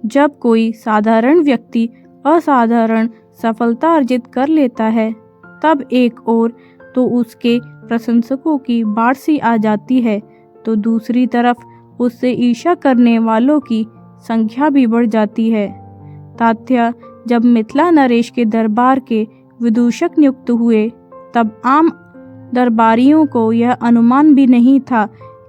जब कोई साधारण व्यक्ति असाधारण सफलता अर्जित कर लेता है, तब एक ओर तो उसके प्रशंसकों की बाढ़ सी आ जाती है, तो दूसरी तरफ उससे ईर्ष्या करने वालों की संख्या भी बढ़ जाती है। तात्या जब मिथिला नरेश के दरबार के विदूषक नियुक्त हुए, तब आम दरबारियों को यह अनुमान भी नहीं था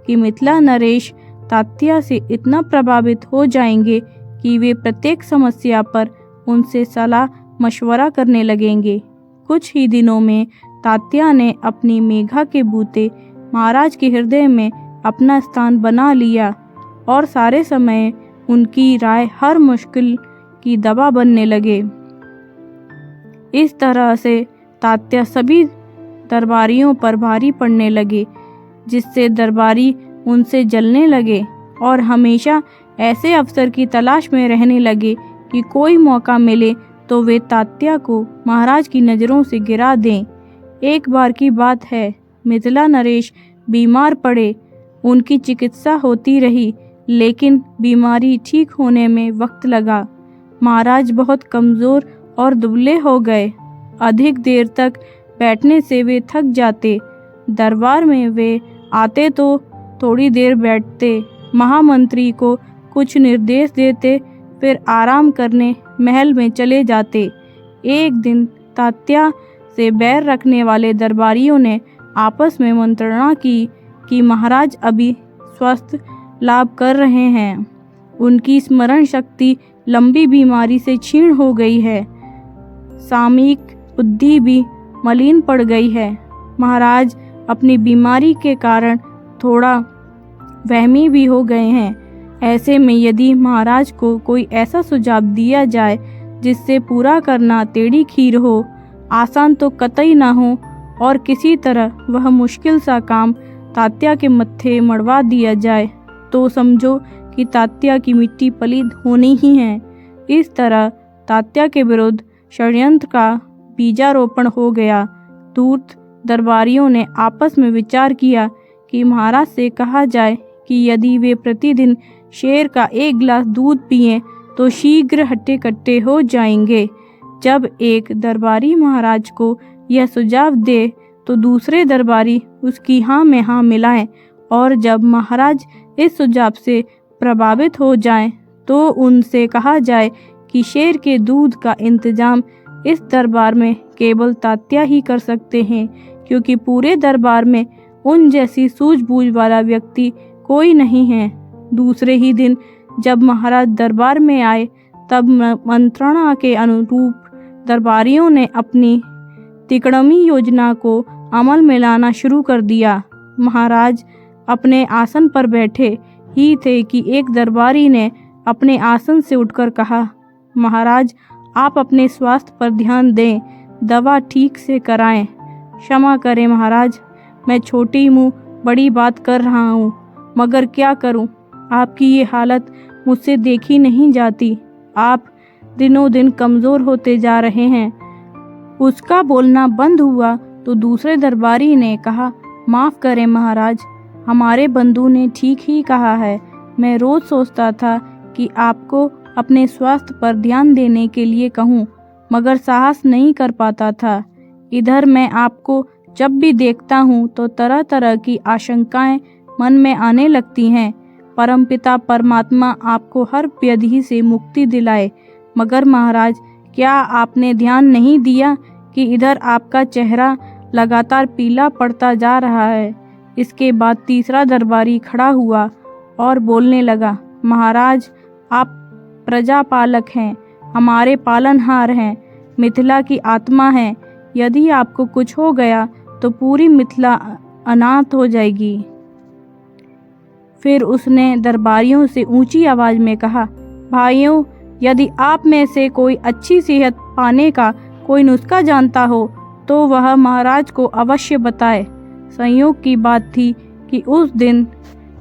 कि मिथिला नरेश तात्या से इतना प्रभावित हो जाएंगे कि वे प्रत्येक समस्या पर उनसे सलाह मशवरा करने लगेंगे। कुछ ही दिनों में तात्या ने अपनी मेघा के बूते महाराज के हृदय में अपना स्थान बना लिया और सारे समय उनकी राय हर मुश्किल की दवा बनने लगे। इस तरह से तात्या सभी दरबारियों पर भारी पड़ने लगे, जिससे दरबारी उनसे जलने लगे और हमेशा ऐसे अवसर की तलाश में रहने लगे कि कोई मौका मिले तो वे तात्या को महाराज की नज़रों से गिरा दें। एक बार की बात है, मिथिला नरेश बीमार पड़े। उनकी चिकित्सा होती रही, लेकिन बीमारी ठीक होने में वक्त लगा। महाराज बहुत कमज़ोर और दुबले हो गए। अधिक देर तक बैठने से वे थक जाते। दरबार में वे आते तो थोड़ी देर बैठते, महामंत्री को कुछ निर्देश देते, फिर आराम करने महल में चले जाते। एक दिन तात्या से बैर रखने वाले दरबारियों ने आपस में मंत्रणा की कि महाराज अभी स्वस्थ लाभ कर रहे हैं। उनकी स्मरण शक्ति लंबी बीमारी से क्षीण हो गई है। सामयिक बुद्धि भी मलिन पड़ गई है। महाराज अपनी बीमारी के कारण थोड़ा वहमी भी हो गए हैं। ऐसे में यदि महाराज को कोई ऐसा सुझाव दिया जाए जिससे पूरा करना टेढ़ी खीर हो, आसान तो कतई ना हो, और किसी तरह वह मुश्किल सा काम तात्या के मत्थे मढ़वा दिया जाए, तो समझो कि तात्या की मिट्टी पलीद होनी ही है। इस तरह तात्या के विरुद्ध षड्यंत्र का बीजारोपण हो गया। धूर्त दरबारियों ने आपस में विचार किया कि महाराज से कहा जाए कि यदि वे प्रतिदिन शेर का एक गिलास दूध पिएं तो शीघ्र हट्टे कट्टे हो जाएंगे। जब एक दरबारी महाराज को यह सुझाव दे तो दूसरे दरबारी उसकी हाँ में हाँ मिलाएं, और जब महाराज इस सुझाव से प्रभावित हो जाएं तो उनसे कहा जाए कि शेर के दूध का इंतजाम इस दरबार में केवल तात्या ही कर सकते हैं, क्योंकि पूरे दरबार में उन जैसी सूझबूझ वाला व्यक्ति कोई नहीं है। दूसरे ही दिन जब महाराज दरबार में आए, तब मंत्रणा के अनुरूप दरबारियों ने अपनी तिकड़मी योजना को अमल में लाना शुरू कर दिया। महाराज अपने आसन पर बैठे ही थे कि एक दरबारी ने अपने आसन से उठकर कहा, महाराज आप अपने स्वास्थ्य पर ध्यान दें, दवा ठीक से कराएं। क्षमा करें महाराज, मैं छोटी मुँह बड़ी बात कर रहा हूँ, मगर क्या करूँ, आपकी ये हालत मुझसे देखी नहीं जाती। आप दिनों दिन कमज़ोर होते जा रहे हैं। उसका बोलना बंद हुआ तो दूसरे दरबारी ने कहा, माफ़ करें महाराज, हमारे बंधु ने ठीक ही कहा है। मैं रोज़ सोचता था कि आपको अपने स्वास्थ्य पर ध्यान देने के लिए कहूँ, मगर साहस नहीं कर पाता था। इधर मैं आपको जब भी देखता हूँ तो तरह तरह की आशंकाएं मन में आने लगती हैं। परमपिता परमात्मा आपको हर व्याधि से मुक्ति दिलाए। मगर महाराज, क्या आपने ध्यान नहीं दिया कि इधर आपका चेहरा लगातार पीला पड़ता जा रहा है। इसके बाद तीसरा दरबारी खड़ा हुआ और बोलने लगा, महाराज आप प्रजापालक हैं, हमारे पालनहार हैं, मिथिला की आत्मा हैं। यदि आपको कुछ हो गया तो पूरी मिथिला अनाथ हो जाएगी। फिर उसने दरबारियों से ऊंची आवाज में कहा, भाइयों, यदि आप में से कोई अच्छी सेहत पाने का कोई नुस्खा जानता हो तो वह महाराज को अवश्य बताए। संयोग की बात थी कि उस दिन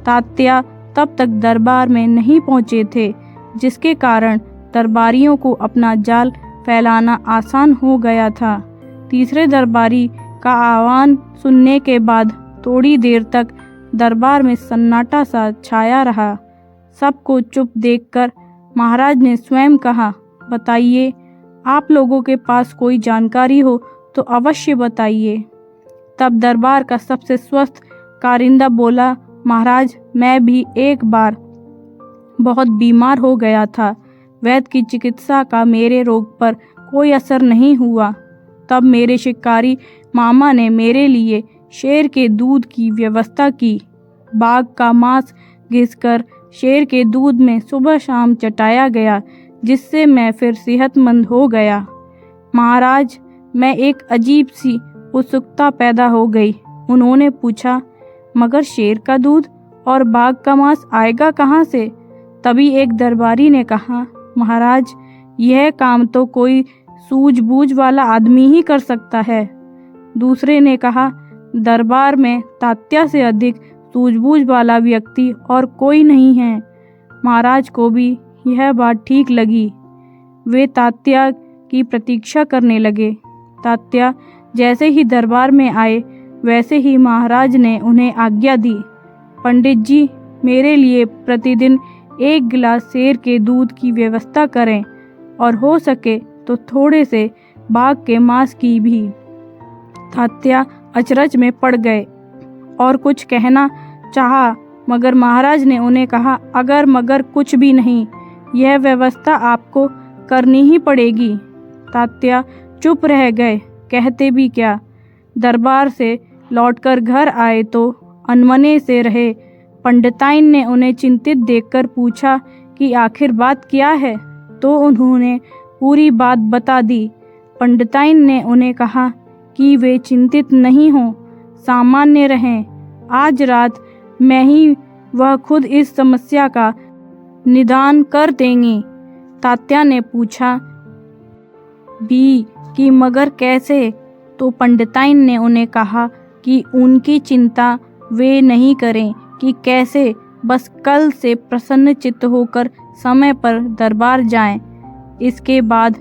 तात्या तब तक दरबार में नहीं पहुंचे थे, जिसके कारण दरबारियों को अपना जाल फैलाना आसान हो गया था। तीसरे दरबारी का आह्वान सुनने के बाद थोड़ी देर तक दरबार में सन्नाटा सा छाया रहा। सबको चुप देखकर महाराज ने स्वयं कहा, बताइए, आप लोगों के पास कोई जानकारी हो तो अवश्य बताइए। तब दरबार का सबसे स्वस्थ कारिंदा बोला, महाराज, मैं भी एक बार बहुत बीमार हो गया था। वैद्य की चिकित्सा का मेरे रोग पर कोई असर नहीं हुआ। तब मेरे शिकारी मामा ने मेरे लिए शेर के दूध की व्यवस्था की। बाघ का मांस घिसकर शेर के दूध में सुबह शाम चटाया गया, जिससे मैं फिर सेहतमंद हो गया। महाराज, मैं एक अजीब सी उत्सुकता पैदा हो गई। उन्होंने पूछा, मगर शेर का दूध और बाघ का मांस आएगा कहाँ से? तभी एक दरबारी ने कहा, महाराज, यह काम तो कोई सूझबूझ वाला आदमी ही कर सकता है। दूसरे ने कहा, दरबार में तात्या से अधिक सूझबूझ वाला व्यक्ति और कोई नहीं है। महाराज को भी यह बात ठीक लगी। वे तात्या की प्रतीक्षा करने लगे। तात्या जैसे ही दरबार में आए, वैसे ही महाराज ने उन्हें आज्ञा दी, पंडित जी, मेरे लिए प्रतिदिन 1 गिलास शेर के दूध की व्यवस्था करें और हो सके तो थोड़े से बाघ के मांस की भी। तात्या अचरज में पड़ गए और कुछ कहना चाहा, मगर महाराज ने उन्हें कहा, अगर मगर कुछ भी नहीं, यह व्यवस्था आपको करनी ही पड़ेगी। तात्या चुप रह गए, कहते भी क्या। दरबार से लौटकर घर आए तो अनमने से रहे। पंडिताइन ने उन्हें चिंतित देखकर पूछा कि आखिर बात क्या है, तो उन्होंने पूरी बात बता दी। पंडिताइन ने उन्हें कहा कि वे चिंतित नहीं हों, सामान्य रहें। आज रात मैं ही वह खुद इस समस्या का निदान कर देंगी। तात्या ने पूछा भी कि मगर कैसे? तो पंडिताइन ने उन्हें कहा कि उनकी चिंता वे नहीं करें कि कैसे, बस कल से प्रसन्न चित्त होकर समय पर दरबार जाएं। इसके बाद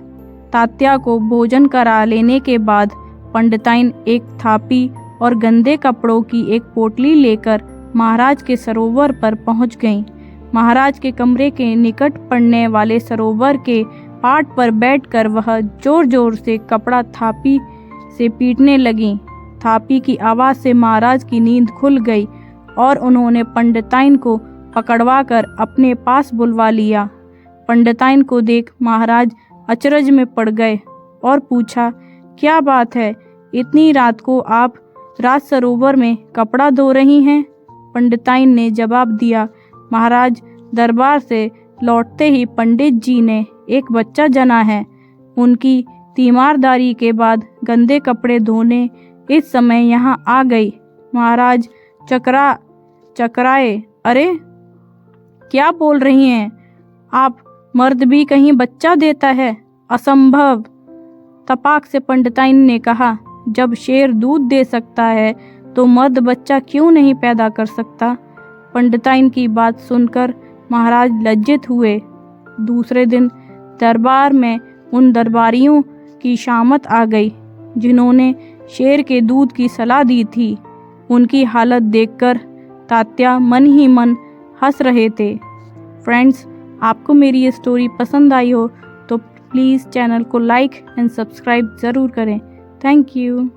तात्या को भोजन करा लेने के बाद पंडिताइन एक थापी और गंदे कपड़ों की एक पोटली लेकर महाराज के सरोवर पर पहुंच गईं। महाराज के कमरे के निकट पड़ने वाले सरोवर के पाट पर बैठकर वह जोर जोर से कपड़ा थापी से पीटने लगीं। थापी की आवाज़ से महाराज की नींद खुल गई और उन्होंने पंडिताइन को पकड़वाकर अपने पास बुलवा लिया। पंडिताइन को देख महाराज अचरज में पड़ गए और पूछा, क्या बात है, इतनी रात को आप राज सरोवर में कपड़ा धो रही हैं? पंडिताइन ने जवाब दिया, महाराज, दरबार से लौटते ही पंडित जी ने एक बच्चा जना है। उनकी तीमारदारी के बाद गंदे कपड़े धोने इस समय यहाँ आ गई। महाराज चकराए, अरे क्या बोल रही हैं आप? मर्द भी कहीं बच्चा देता है? असंभव। तपाक से पंडिताइन ने कहा, जब शेर दूध दे सकता है तो मर्द बच्चा क्यों नहीं पैदा कर सकता? पंडिताइन की बात सुनकर महाराज लज्जित हुए। दूसरे दिन दरबार में उन दरबारियों की शामत आ गई जिन्होंने शेर के दूध की सलाह दी थी। उनकी हालत देखकर तात्या मन ही मन हंस रहे थे। फ्रेंड्स, आपको मेरी ये स्टोरी पसंद आई हो तो प्लीज़ चैनल को लाइक एंड सब्सक्राइब ज़रूर करें। Thank you.